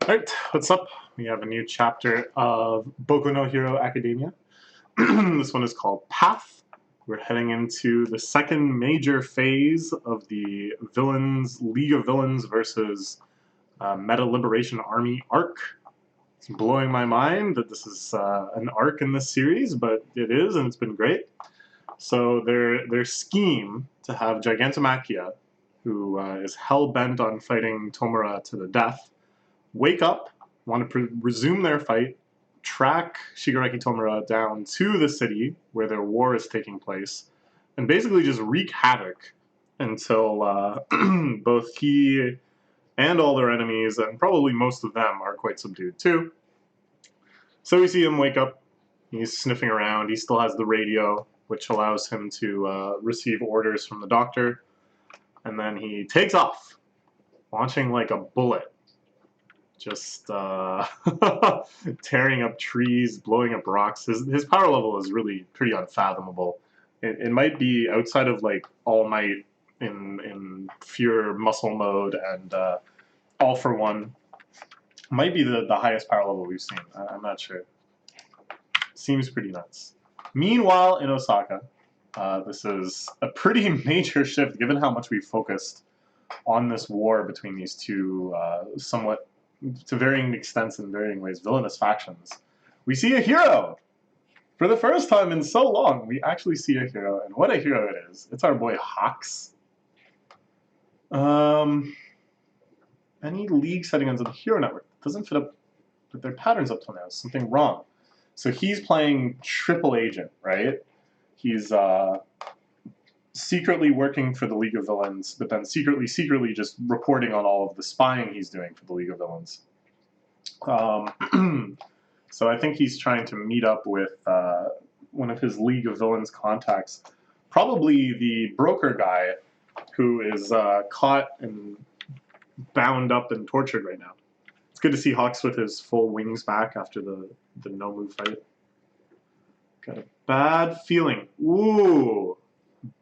Alright, what's up? We have a new chapter of Boku no Hero Academia. This one is called Path. We're heading into the second major phase of the League of Villains versus Meta Liberation Army arc. It's blowing my mind that this is an arc in this series, but it is, and it's been great. So their scheme to have Gigantomachia, who is hell-bent on fighting Tomura to the death, wake up, want to resume their fight, track Shigaraki Tomura down to the city where their war is taking place, and basically just wreak havoc until both he and all their enemies, and probably most of them, are quite subdued too. So we see him wake up, he's sniffing around, he still has the radio, which allows him to receive orders from the doctor, and then he takes off, launching like a bullet. Just tearing up trees, blowing up rocks. His power level is really pretty unfathomable. It might be outside of like All Might in pure muscle mode and All for One. Might be the highest power level we've seen. I'm not sure. Seems pretty nuts. Meanwhile, in Osaka, this is a pretty major shift given how much we focused on this war between these two somewhat, to varying extents and varying ways, villainous factions. We see a hero! For the first time in so long, we actually see a hero, and what a hero it is. It's our boy Hawks. Any league settings on the hero network doesn't fit up with their patterns up till now. Something wrong. So he's playing triple agent, right? He's secretly working for the League of Villains, but then secretly just reporting on all of the spying he's doing for the League of Villains. So I think he's trying to meet up with one of his League of Villains contacts, probably the broker guy who is caught and bound up and tortured right now. It's good to see Hawks with his full wings back after the no-move fight. Got a bad feeling. Ooh!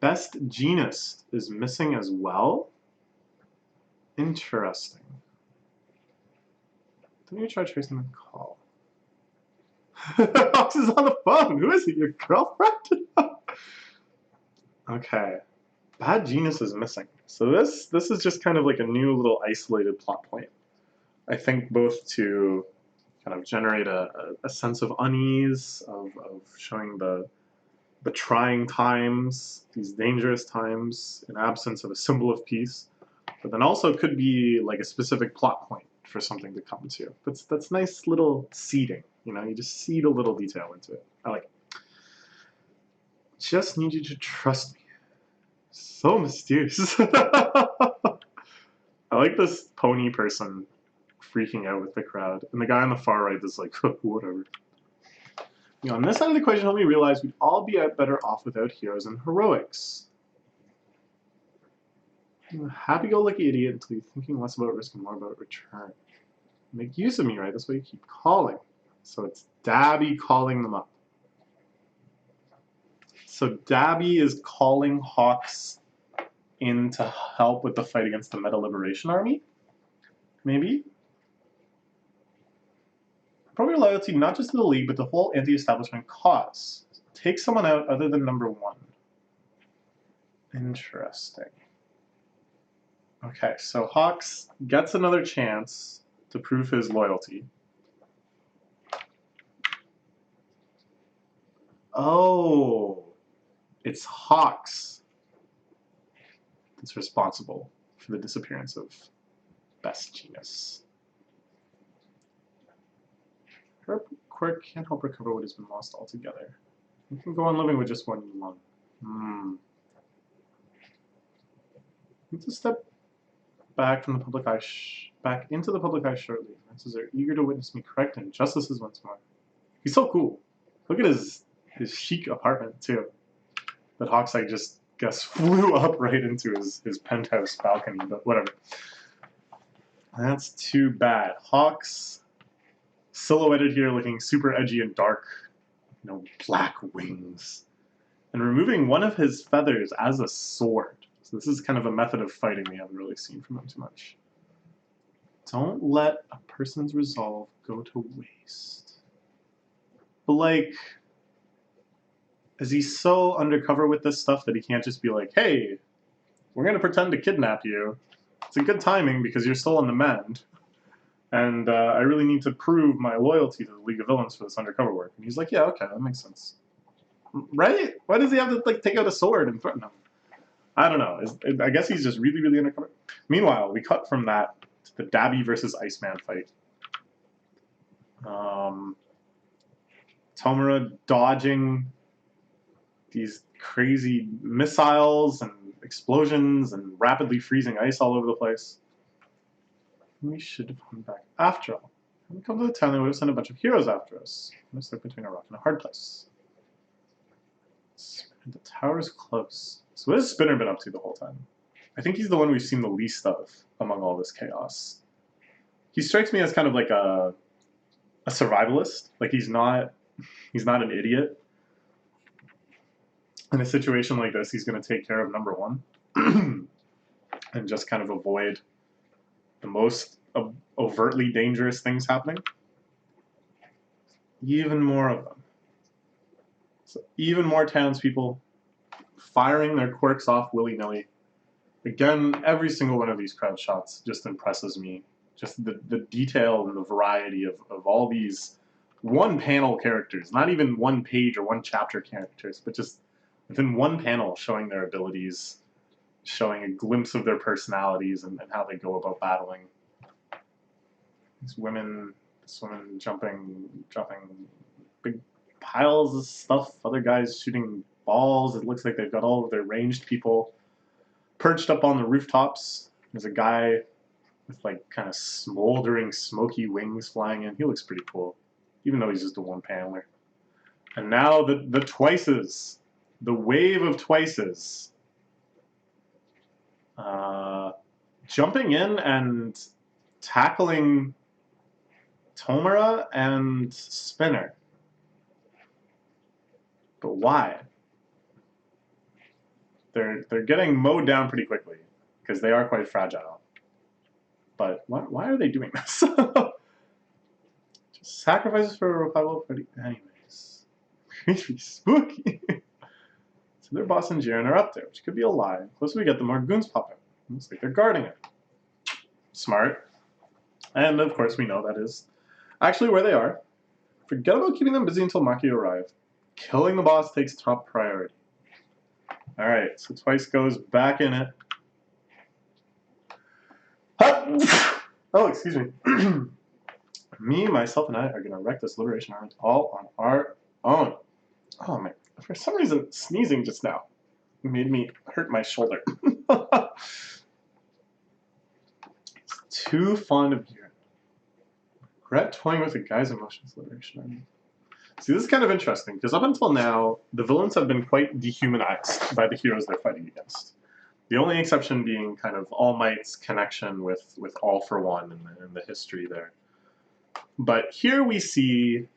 Best Genus is missing as well? Interesting. Didn't you try tracing the call? Hawks is on the phone! Who is it? Your girlfriend? Okay. Bad Genus is missing. So this is just kind of like a new little isolated plot point. I think both to kind of generate a sense of unease, of showing the trying times, these dangerous times, in absence of a symbol of peace, but then also could be like a specific plot point for something to come to. That's nice little seeding, you know, you just seed a little detail into it. I like it. Just need you to trust me. So mysterious. I like this pony person freaking out with the crowd, and the guy on the far right is like, whatever. You know, on this side of the equation, helped me realize we'd all be better off without heroes and heroics. You're a happy-go-lucky idiot until you're thinking less about risk and more about return. Make use of me, right? That's why you keep calling. So it's Dabby calling them up. So Dabby is calling Hawks in to help with the fight against the Meta Liberation Army? Maybe? Prove your loyalty not just to the League, but the whole anti-establishment cause. Take someone out other than number one. Interesting. Okay, so Hawks gets another chance to prove his loyalty. Oh, it's Hawks that's responsible for the disappearance of Best Genus. Her quirk can't help recover what has been lost altogether. You can go on living with just one lung. Need to step back from the public eye, back into the public eye shortly. Francis are eager to witness me correct injustices once more. He's so cool. Look at his chic apartment too. That Hawks, I just guess, flew up right into his penthouse balcony, but whatever. That's too bad. Hawks, silhouetted here, looking super edgy and dark, you know, black wings, and removing one of his feathers as a sword. So this is kind of a method of fighting we haven't really seen from him too much. Don't let a person's resolve go to waste. But like, is he so undercover with this stuff that he can't just be like, hey, we're going to pretend to kidnap you. It's a good timing because you're still on the mend. And I really need to prove my loyalty to the League of Villains for this undercover work. And he's like, yeah, okay, that makes sense. Right? Why does he have to like take out a sword and threaten him? I don't know. I guess he's just really, really undercover. Meanwhile, we cut from that to the Dabby versus Iceman fight. Tomura dodging these crazy missiles and explosions and rapidly freezing ice all over the place. We should have come back after all. When we come to the town, they would have sent a bunch of heroes after us. We're stuck between a rock and a hard place. The tower's close. So what has Spinner been up to the whole time? I think he's the one we've seen the least of among all this chaos. He strikes me as kind of like a survivalist. Like he's not an idiot. In a situation like this, he's going to take care of number one and just kind of avoid the most overtly dangerous things happening. Even more of them. So even more townspeople firing their quirks off willy-nilly. Again, every single one of these crowd shots just impresses me. Just the detail and the variety of all these one-panel characters. Not even one page or one chapter characters, but just within one panel showing their abilities, showing a glimpse of their personalities and how they go about battling. This woman jumping big piles of stuff, other guys shooting balls. It looks like they've got all of their ranged people perched up on the rooftops. There's a guy with like kind of smoldering smoky wings flying in. He looks pretty cool, even though he's just a one-paneler. And now the Twices. The wave of Twices. Jumping in and tackling Tomura and Spinner. But why? They're getting mowed down pretty quickly because they are quite fragile. But why are they doing this? Just sacrifices for a revival party. Anyways, creepy, spooky. So their boss and Jiren are up there, which could be a lie. The closer we get, the more goons pop out. Looks like they're guarding it. Smart. And of course, we know that is actually where they are. Forget about keeping them busy until Maki arrive. Killing the boss takes top priority. Alright, so Twice goes back in it. Oh, excuse me. Me, myself, and I are going to wreck this Liberation Army all on our own. Oh, man. For some reason, sneezing just now made me hurt my shoulder. It's too fond of Jiren. Regret toying with a guy's emotions, Liberation Army. See, this is kind of interesting, because up until now, the villains have been quite dehumanized by the heroes they're fighting against. The only exception being kind of All Might's connection with All for One in the history there. But here we see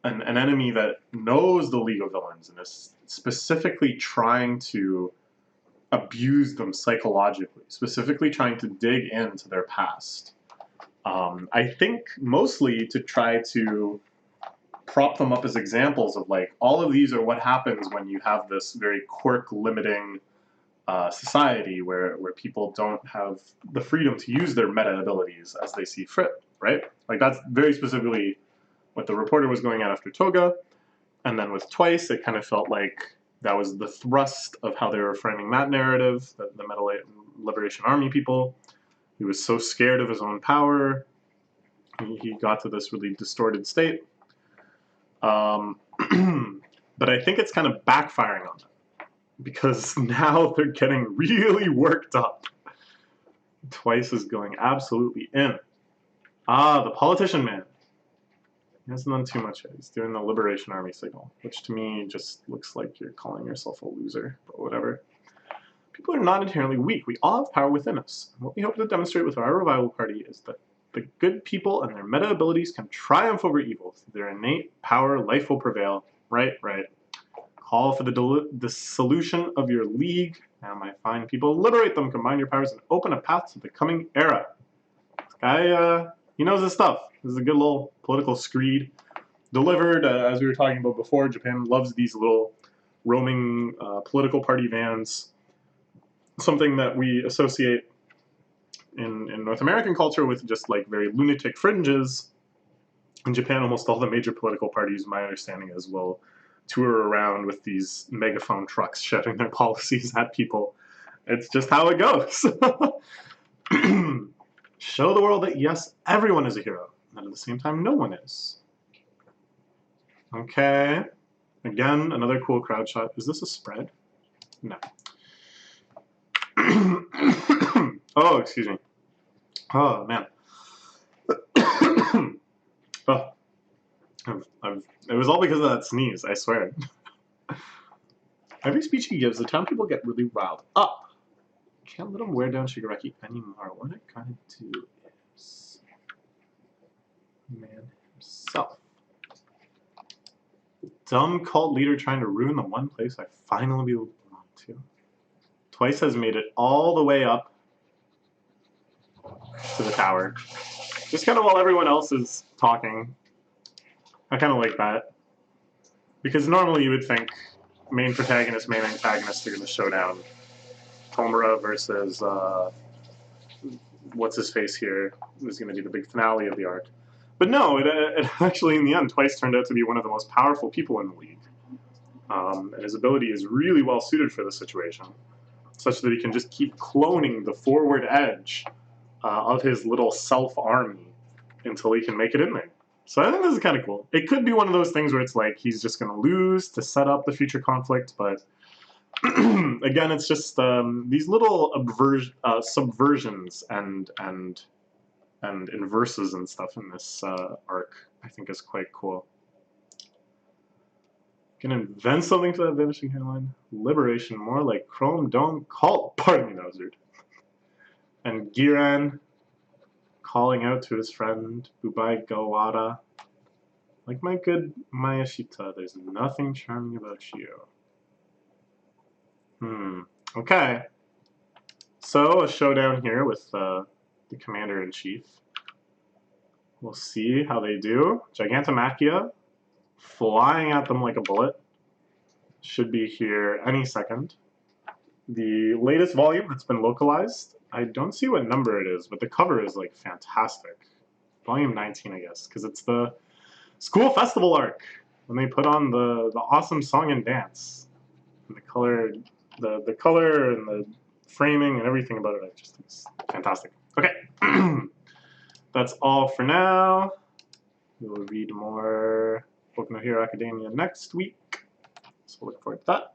an enemy that knows the League of Villains and is specifically trying to abuse them psychologically, specifically trying to dig into their past. I think mostly to try to prop them up as examples of like, all of these are what happens when you have this very quirk-limiting society where people don't have the freedom to use their meta abilities as they see fit, right? Like that's very specifically what the reporter was going at after Toga, and then with Twice, it kind of felt like that was the thrust of how they were framing that narrative, the Meta Liberation Army people. He was so scared of his own power, he got to this really distorted state. But I think it's kind of backfiring on them, because now they're getting really worked up. Twice is going absolutely in. Ah, the politician man. He hasn't done too much yet. He's doing the Liberation Army signal, which to me just looks like you're calling yourself a loser, but whatever. People are not inherently weak. We all have power within us. And what we hope to demonstrate with our revival party is that the good people and their meta abilities can triumph over evil. Through their innate power, life will prevail. Right, right. Call for the dissolution of your league. Now, my fine people, liberate them, combine your powers, and open a path to the coming era. This Guy, he knows his stuff. This is a good little political screed. Delivered, as we were talking about before, Japan loves these little roaming political party vans. Something that we associate in North American culture with just like very lunatic fringes. In Japan, almost all the major political parties, my understanding is, will tour around with these megaphone trucks shouting their policies at people. It's just how it goes. Show the world that, yes, everyone is a hero, and at the same time, no one is. Okay. Again, another cool crowd shot. Is this a spread? No. Oh, excuse me. Oh, man. Oh. It was all because of that sneeze, I swear. Every speech he gives, the town people get really riled up. Can't let him wear down Shigaraki anymore. What a kind to is man himself. Dumb cult leader trying to ruin the one place I finally belong to. Twice has made it all the way up to the tower. Just kind of while everyone else is talking. I kind of like that. Because normally you would think main protagonist, main antagonist are going to show down. Tomura versus what's his face here is going to be the big finale of the arc. But no, it actually in the end Twice turned out to be one of the most powerful people in the league. And his ability is really well suited for the situation, such that he can just keep cloning the forward edge of his little self-army until he can make it in there. So I think this is kind of cool. It could be one of those things where it's like he's just going to lose to set up the future conflict, but again, it's just these little subversions and inverses and stuff in this arc, I think, is quite cool. Can invent something for that vanishing hairline. Liberation, more like Chrome Dome cult. Pardon me, that was rude. And Giran calling out to his friend Bubai Gawada. Like my good Mayashita, there's nothing charming about you. Okay. So, a showdown here with the Commander-in-Chief. We'll see how they do. Gigantomachia flying at them like a bullet. Should be here any second. The latest volume that's been localized, I don't see what number it is, but the cover is like fantastic. Volume 19, I guess, because it's the school festival arc when they put on the awesome song and dance. And the color and the framing and everything about it just is fantastic. Okay. That's all for now. We'll read more Boku no Hero Academia next week. So look forward to that.